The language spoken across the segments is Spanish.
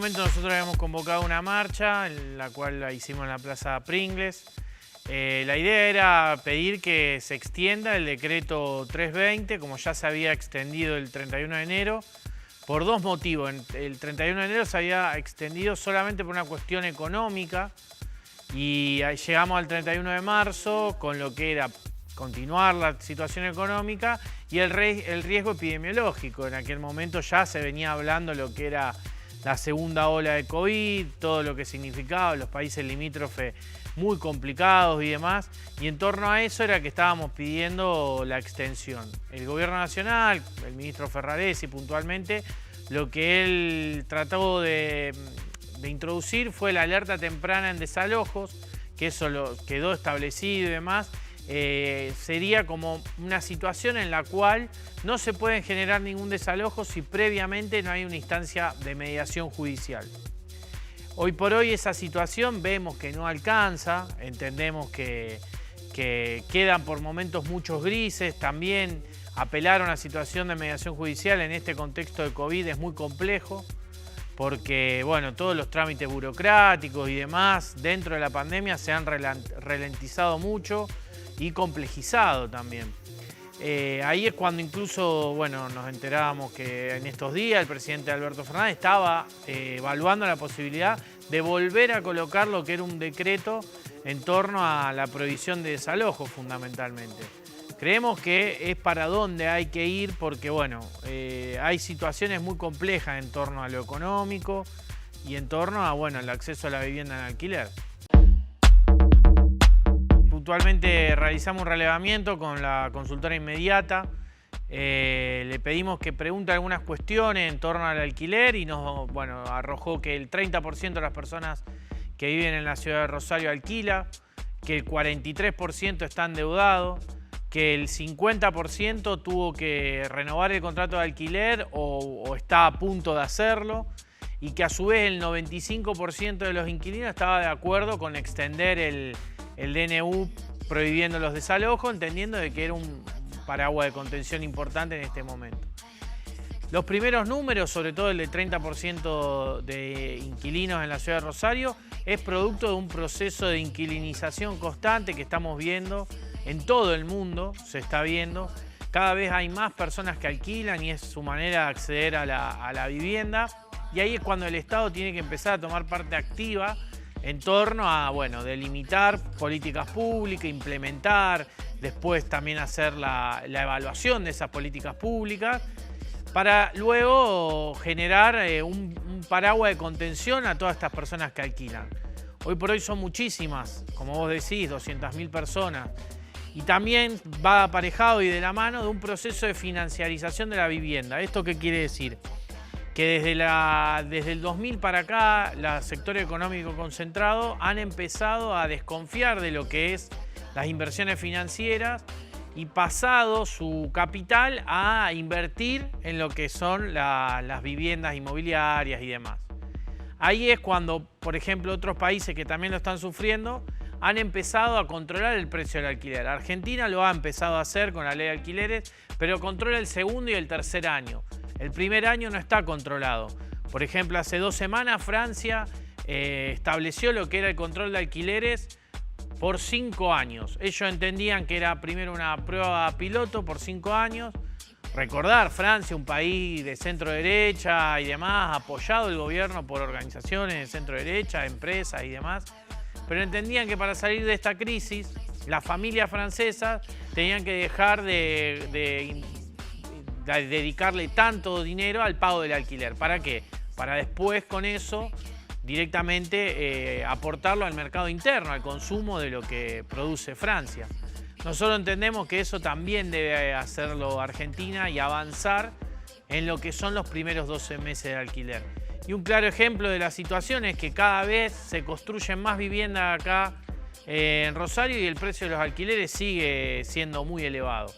momento nosotros habíamos convocado una marcha, en la cual la hicimos en la Plaza Pringles. La idea era pedir que se extienda el decreto 320, como ya se había extendido el 31 de enero, por dos motivos. El 31 de enero se había extendido solamente por una cuestión económica y llegamos al 31 de marzo con lo que era continuar la situación económica y el riesgo epidemiológico. En aquel momento ya se venía hablando lo que era la segunda ola de COVID, todo lo que significaba, los países limítrofes muy complicados y demás, y en torno a eso era que estábamos pidiendo la extensión. El gobierno nacional, el ministro Ferraresi puntualmente, lo que él trató de introducir fue la alerta temprana en desalojos, que eso quedó establecido y demás. Sería como una situación en la cual no se puede generar ningún desalojo si previamente no hay una instancia de mediación judicial. Hoy por hoy esa situación vemos que no alcanza, entendemos que quedan por momentos muchos grises, también apelar a una situación de mediación judicial en este contexto de COVID es muy complejo, porque bueno, todos los trámites burocráticos y demás dentro de la pandemia se han ralentizado mucho y complejizado también. Ahí es cuando incluso bueno, nos enterábamos que en estos días el presidente Alberto Fernández estaba evaluando la posibilidad de volver a colocar lo que era un decreto en torno a la prohibición de desalojo fundamentalmente. Creemos que es para donde hay que ir porque bueno, hay situaciones muy complejas en torno a lo económico y en torno a bueno, el acceso a la vivienda en alquiler. Puntualmente realizamos un relevamiento con la consultora inmediata, le pedimos que pregunte algunas cuestiones en torno al alquiler y nos arrojó que el 30% de las personas que viven en la ciudad de Rosario alquila, que el 43% está endeudado, que el 50% tuvo que renovar el contrato de alquiler o está a punto de hacerlo y que a su vez el 95% de los inquilinos estaba de acuerdo con extender el DNU prohibiendo los desalojos, entendiendo de que era un paraguas de contención importante en este momento. Los primeros números, sobre todo el de 30% de inquilinos en la ciudad de Rosario, es producto de un proceso de inquilinización constante que estamos viendo en todo el mundo, se está viendo. Cada vez hay más personas que alquilan y es su manera de acceder a la vivienda. Y ahí es cuando el Estado tiene que empezar a tomar parte activa en torno a, delimitar políticas públicas, implementar, después también hacer la evaluación de esas políticas públicas, para luego generar un paraguas de contención a todas estas personas que alquilan. Hoy por hoy son muchísimas, como vos decís, 200.000 personas. Y también va aparejado y de la mano de un proceso de financiarización de la vivienda. ¿Esto qué quiere decir? Que desde el 2000 para acá, los sectores económicos concentrados han empezado a desconfiar de lo que es las inversiones financieras y pasado su capital a invertir en lo que son las viviendas inmobiliarias y demás. Ahí es cuando, por ejemplo, otros países que también lo están sufriendo han empezado a controlar el precio del alquiler. Argentina lo ha empezado a hacer con la ley de alquileres, pero controla el segundo y el tercer año. El primer año no está controlado. Por ejemplo, hace 2 semanas Francia estableció lo que era el control de alquileres por 5 años. Ellos entendían que era primero una prueba piloto por 5 años. Recordar, Francia, un país de centro derecha y demás, apoyado el gobierno por organizaciones de centro derecha, empresas y demás. Pero entendían que para salir de esta crisis, las familias francesas tenían que dejar de dedicarle tanto dinero al pago del alquiler. ¿Para qué? Para después con eso directamente aportarlo al mercado interno, al consumo de lo que produce Francia. Nosotros entendemos que eso también debe hacerlo Argentina y avanzar en lo que son los primeros 12 meses de alquiler. Y un claro ejemplo de la situación es que cada vez se construyen más viviendas acá en Rosario y el precio de los alquileres sigue siendo muy elevado.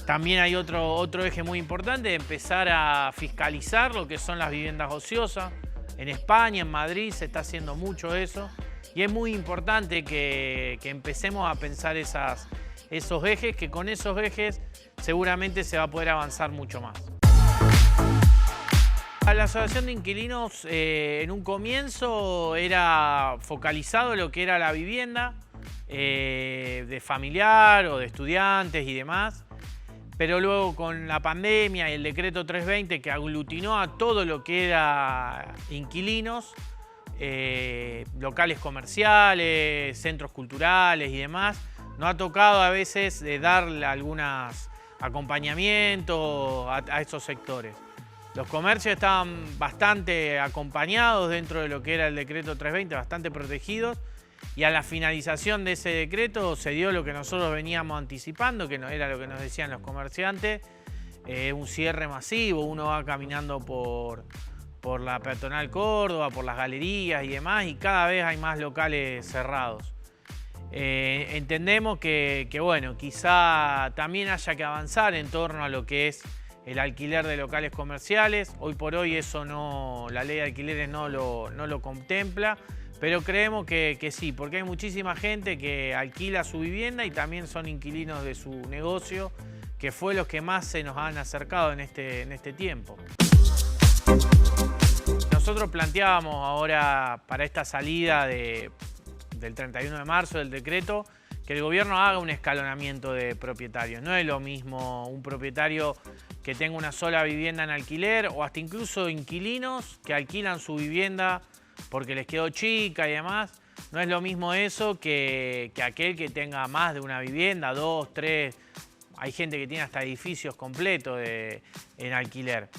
También hay otro eje muy importante de empezar a fiscalizar lo que son las viviendas ociosas. En España, en Madrid se está haciendo mucho eso y es muy importante que empecemos a pensar esos ejes, que con esos ejes seguramente se va a poder avanzar mucho más. A la asociación de inquilinos en un comienzo era focalizado en lo que era la vivienda de familiar o de estudiantes y demás, pero luego con la pandemia y el decreto 320 que aglutinó a todo lo que era inquilinos, locales comerciales, centros culturales y demás, nos ha tocado a veces darle algunos acompañamientos a esos sectores. Los comercios estaban bastante acompañados dentro de lo que era el decreto 320, bastante protegidos, y a la finalización de ese decreto se dio lo que nosotros veníamos anticipando, que no era lo que nos decían los comerciantes, un cierre masivo. Uno va caminando por la peatonal Córdoba, por las galerías y demás, y cada vez hay más locales cerrados. Entendemos que bueno, quizá también haya que avanzar en torno a lo que es el alquiler de locales comerciales. Hoy por hoy eso no, la ley de alquileres no lo contempla, pero creemos que sí, porque hay muchísima gente que alquila su vivienda y también son inquilinos de su negocio, que fue los que más se nos han acercado en este tiempo. Nosotros planteábamos ahora para esta salida del 31 de marzo del decreto que el gobierno haga un escalonamiento de propietarios. No es lo mismo un propietario que tenga una sola vivienda en alquiler o hasta incluso inquilinos que alquilan su vivienda porque les quedó chica y demás. No es lo mismo eso que aquel que tenga más de una vivienda, 2, 3. Hay gente que tiene hasta edificios completos en alquiler.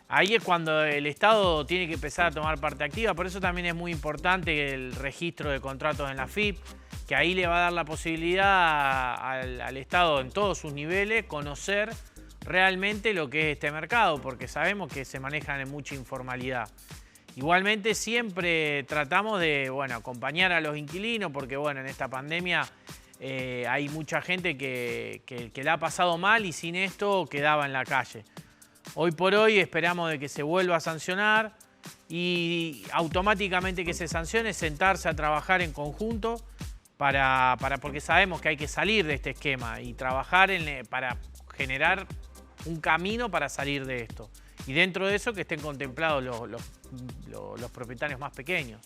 Ahí es cuando el Estado tiene que empezar a tomar parte activa. Por eso también es muy importante el registro de contratos en la AFIP, que ahí le va a dar la posibilidad al Estado en todos sus niveles conocer realmente lo que es este mercado, porque sabemos que se manejan en mucha informalidad. Igualmente siempre tratamos de acompañar a los inquilinos, porque en esta pandemia hay mucha gente que la ha pasado mal y sin esto quedaba en la calle. Hoy por hoy esperamos de que se vuelva a sancionar y automáticamente que se sancione, sentarse a trabajar en conjunto porque sabemos que hay que salir de este esquema y trabajar para generar un camino para salir de esto. Y dentro de eso que estén contemplados los propietarios más pequeños.